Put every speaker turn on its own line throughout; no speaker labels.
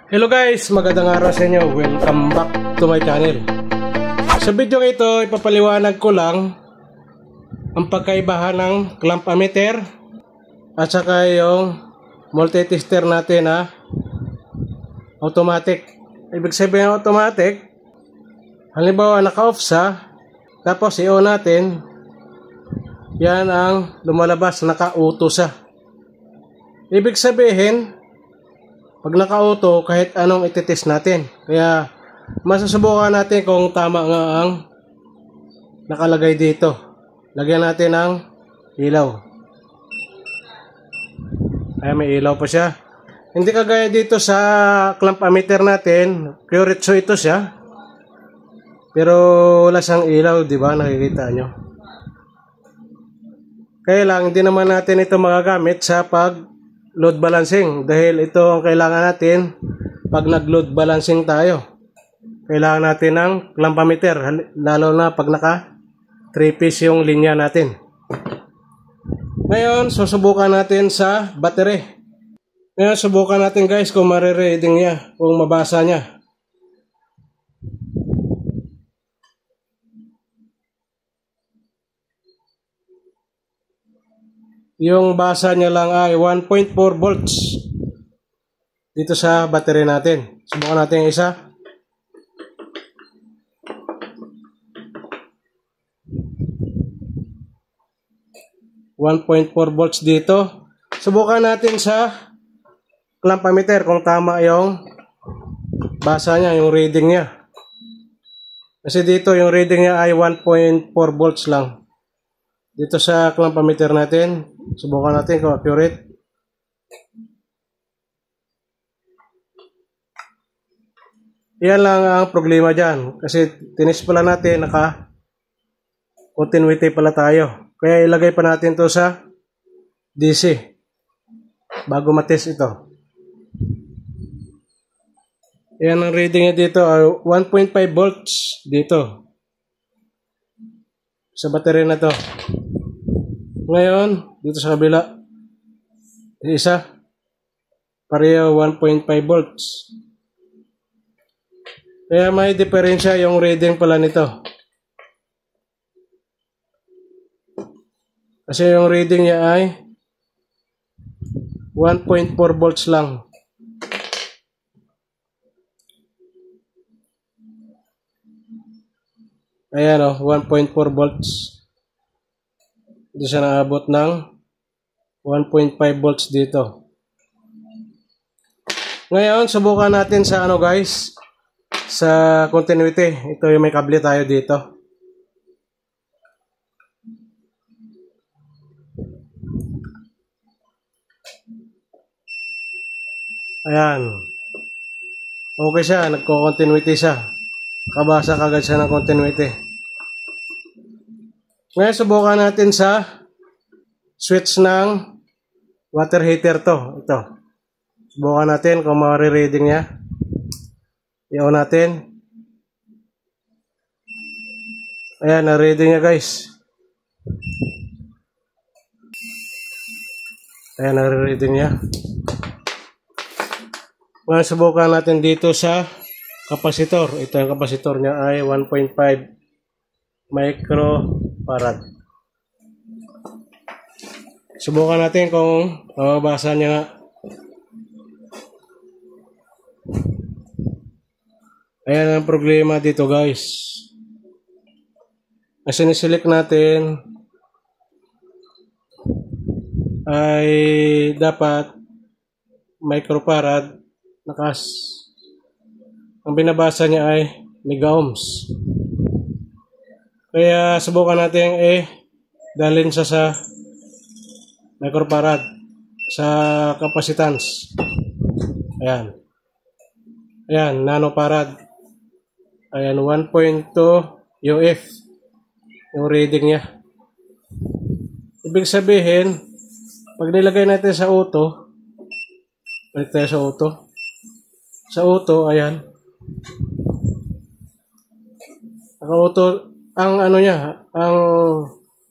Hello guys, magandang araw sa inyo. Welcome back to my channel. Sa video ito, ipapaliwanag ko lang ang pagkaibahan ng clamp ammeter at saka yung multi-tester natin na automatic. Ibig sabihin ng automatic, halimbawa naka-off siya, tapos i-on natin, yan ang lumalabas, naka-auto siya. Ibig sabihin, pag naka-auto, kahit anong ititest natin. Kaya, masusubukan natin kung tama nga ang nakalagay dito. Lagyan natin ng ilaw. Ay, may ilaw pa siya. Hindi kagaya dito sa clamp ammeter natin. Puretso ito siya. Pero wala siyang ilaw, di ba? Nakikita nyo. Kaya lang, hindi naman natin ito magagamit sa load balancing dahil ito ang kailangan natin pag nag-load balancing tayo. Kailangan natin ng clamp ammeter lalo na pag naka 3-piece yung linya natin. Ngayon, susubukan natin sa battery. Ngayon, subukan natin guys kung marireading niya, kung mabasa niya. Yung basa niya lang ay 1.4 volts dito sa battery natin. Subukan natin yung isa. .4 volts dito. Subukan natin sa clamp ammeter kung tama yung basa niya, yung reading niya. Kasi dito yung reading niya ay 1.4 volts lang. Dito sa clamp ammeter natin, subukan natin kung accurate. Yan lang ang problema dyan. Kasi tinis pala natin, naka-continuity pala tayo. Kaya ilagay pa natin to sa DC bago matest ito. Yan ang reading niya dito, 1.5 volts dito sa battery na to. Ngayon, dito sa kabila, isa, pareho 1.5 volts. Kaya may diferensya yung reading pala nito. Kasi yung reading niya ay 1.4 volts lang. Ayan o, 1.4 volts. Hindi siya naabot ng 1.5 volts dito. Ngayon, subukan natin sa guys, sa continuity. Ito yung may kable tayo dito. Ayan. Okay siya, nagko-continuity siya. Kabasa kagad siya ng continuity. Ngayon, subukan natin sa switch ng water heater to. Ito. Subukan natin kung marireading niya. I-on natin. Ayan, na-reading niya guys. Ayan, na-reading niya. Ngayon, subukan natin dito sa kapasitor. Ito yung kapasitor niya ay 1.5 microfarad. Subukan natin kung mababasa niya nga. Ayan ang problema dito guys. Kasi nisilik natin ay dapat microfarad. Ang binabasa niya ay mega-ohms. Kaya subukan natin dalhin siya sa microfarad sa capacitance. Ayan. Ayan, nanofarad. Ayan, 1.2 UF yung reading niya. Ibig sabihin, pag nilagay natin sa auto, balik tayo sa auto. Sa auto, ayan. Naka-auto, ang niya, ang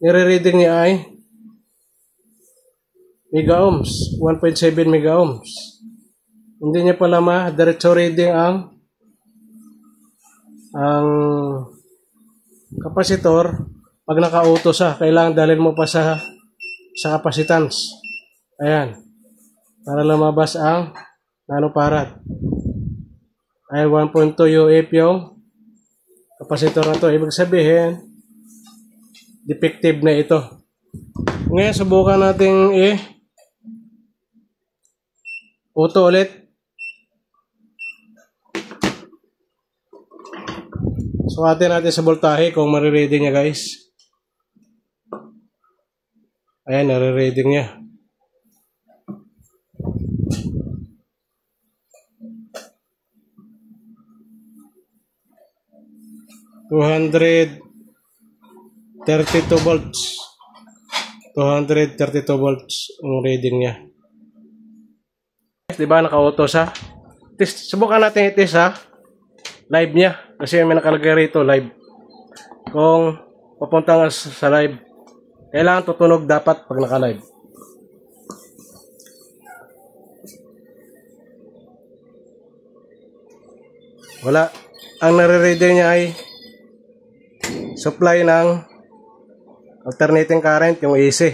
nire-reading niya ay mega ohms, 1.7 mega ohms. Hindi niya pala diretso reading ang kapasitor. Pag naka-auto siya, kailangan dalhin mo pa sa capacitance. Ayan. Para lumabas ang nanofarad. Ay 1.2 UF yung kapasitor na to. Ibig sabihin, defective na ito. Ngayon, subukan natin auto ulit. Sukatin natin sa voltahe kung marireading niya, guys. Ayan, nare-reading niya. $232 volts. 232 volts ang reading niya. Diba, naka-auto siya? Subukan natin i-test sa live niya. Kasi may nakalagay rito, live. Kung papunta nga sa live, kailangan tutunog dapat pag naka-live. Wala. Ang nare-reading niya ay supply ng alternating current, yung AC.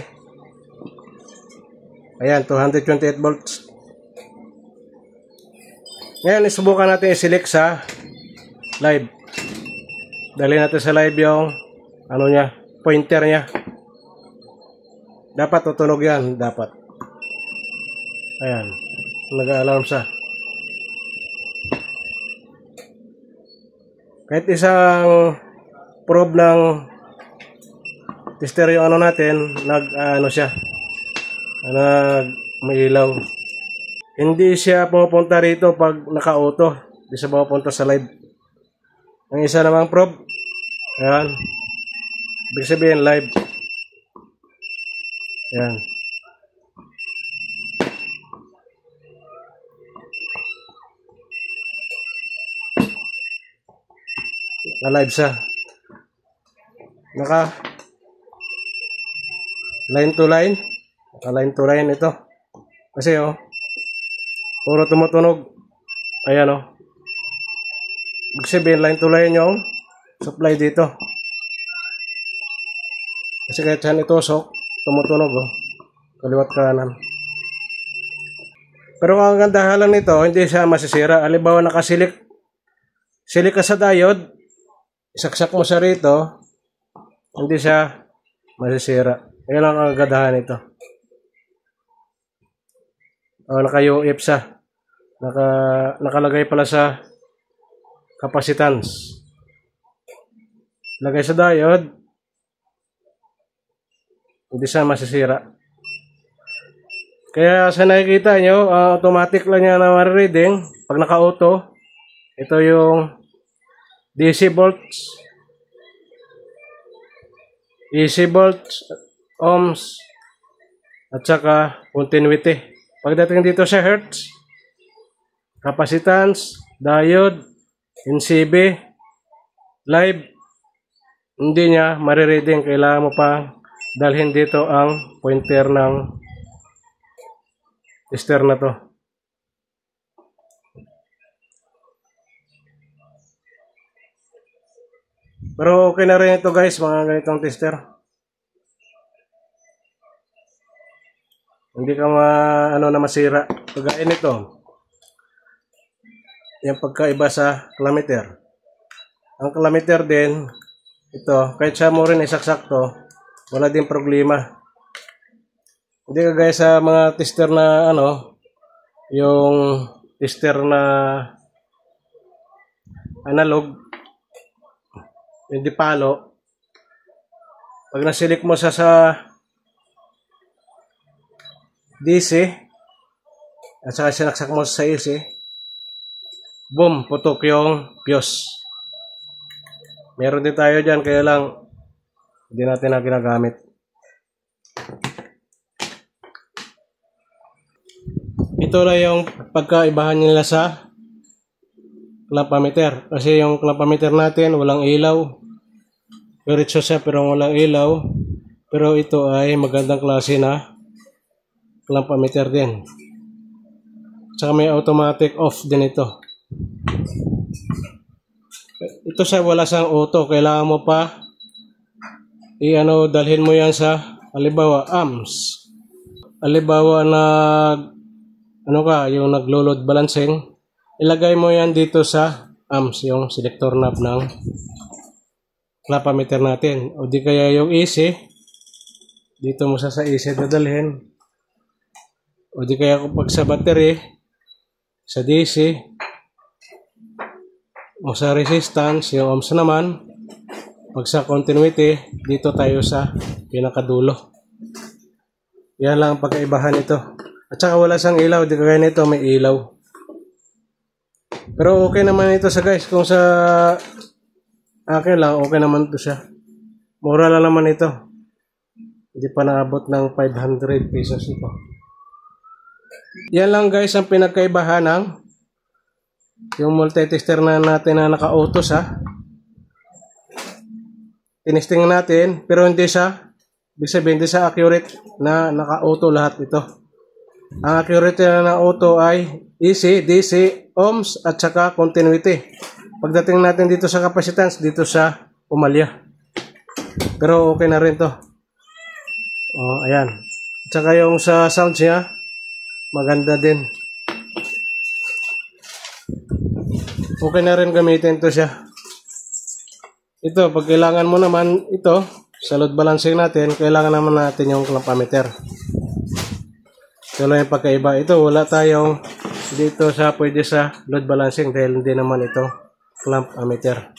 Ayan, 228 volts. Ngayon, isubukan natin i-select sa live. Dali natin sa live yung pointer niya. Dapat tutunog yan, dapat. Ayan, nag-alarm siya. Kahit isang probe ng tester yung natin, may ilaw. Hindi siya pumupunta rito pag naka-auto. Hindi siya pumupunta sa live. Ang isa namang probe, ayan, ibig sabihin live. Ayan. Na-live siya. Naka line to line. Naka line to line ito. Kasi puro tumutunog. Ayan ibig sabihin line to line yung supply dito. Kasi kahit saan itusok, tumutunog kaliwat kanan. Pero ang kagandahan lang nito, hindi siya masisira. Halimbawa nakasilik ka sa diode, isaksak mo siya rito, hindi siya masisira. Yan ang kagandahan nito. Naka-UF siya. Nakalagay pala sa capacitance. Lagay sa diode, hindi siya masisira. Kaya sa nakikita nyo, automatic lang niya na ma-reading. Pag naka-auto, ito yung DC volts, AC volts, ohms, at saka continuity. Pagdating dito sa hertz, capacitance, diode, NCB, live, hindi niya marireading. Kailangan mo pa dalhin dito ang pointer ng tester na to. Pero okay na rin ito, guys, mga ganitong tester. Hindi ka masira. Kagaya nito, yung pagkaiba sa kilometer. Ang kilometer din, ito, kahit siya mo rin isaksak to, wala din problema. Hindi kagaya sa mga tester na yung tester na analog, yung dipalo, pag nasilik mo sa DC at saka sinaksak mo sa AC, boom, putok yung fuse. Meron din tayo dyan, kaya lang hindi natin na ginagamit. Ito na yung pagkaibahan nila sa clamp-o-meter. Kasi yung clamp-o-meter natin, walang ilaw. Diretso siya pero walang ilaw. Pero ito ay magandang klase na clamp-o-meter din. Tsaka may automatic off din ito. Ito sa wala sang auto, kailangan mo pa dalhin mo yan sa halimbawa amps. Halimbawa yung naglo-load balancing, ilagay mo yan dito sa amps, yung selector knob ng clamp ammeter natin. O di kaya yung AC, dito mo sa AC dadalhin. O di kaya kapag sa battery, sa DC, o sa resistance, yung ohms naman, pag sa continuity, dito tayo sa pinakadulo. Yan lang ang pagkaibahan nito. At saka wala sang ilaw, di kagaya nito may ilaw. Pero okay naman ito guys, kung sa akin lang, okay naman ito siya. Mura lang naman ito. Hindi pa naabot ng 500 pesos ito. Yan lang guys ang pinagkaibahan ng yung multi-tester na natin na naka-auto sa. Tinesting natin, pero hindi siya, ibig sabihin, hindi siya accurate na naka-auto lahat ito. Ang accurate na auto ay AC, DC, ohms, at saka continuity. Pagdating natin dito sa capacitance, dito sa pumalya. Pero okay na rin to. Ayan. At saka yung sa sounds niya, maganda din. Okay na rin gamitin to siya. Ito, pag kailangan mo naman ito, sa load balancing natin, kailangan naman natin yung clamp ammeter. Ito lang yung pagkaiba. Ito, wala tayong dito sa pwede sa load balancing dahil hindi naman ito clamp ammeter.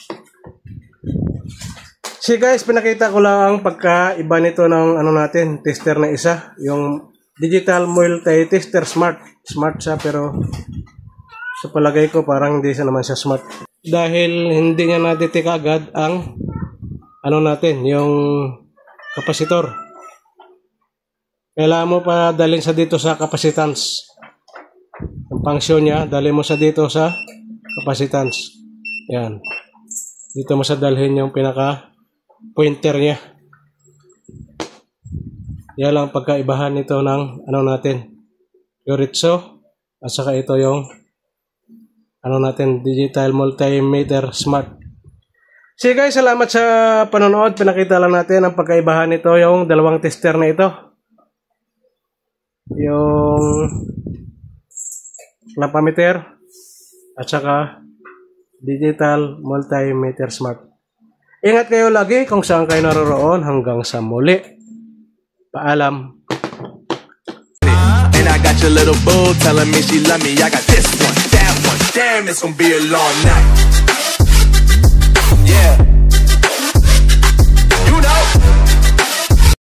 So guys, pinakita ko lang ang pagkaiba nito ng natin, tester na isa. Yung digital multi-tester smart. Smart siya pero sa palagay ko parang hindi siya naman siya smart. Dahil hindi niya na-detect agad ang natin, yung kapasitor. Kailangan mo pa dalhin sa dito sa capacitance. Ang function niya, dalhin mo sa dito sa capacitance. Yan. Dito mo sa dalhin yung pinaka pointer niya. Yan lang pagkaibahan nito ng natin. Yoritsu. At saka ito yung natin, digital multimeter smart. So guys, salamat sa panonood. Pinakita lang natin ang pagkaibahan nito, yung dalawang tester na ito. Yung clamp ammeter at saka digital multimeter smart. Ingat kayo lagi kung saan kayo naroroon. Hanggang sa muli. Paalam.
And I got your little boo telling me she love me. I got this one, that one. Damn, it's gonna be a long night.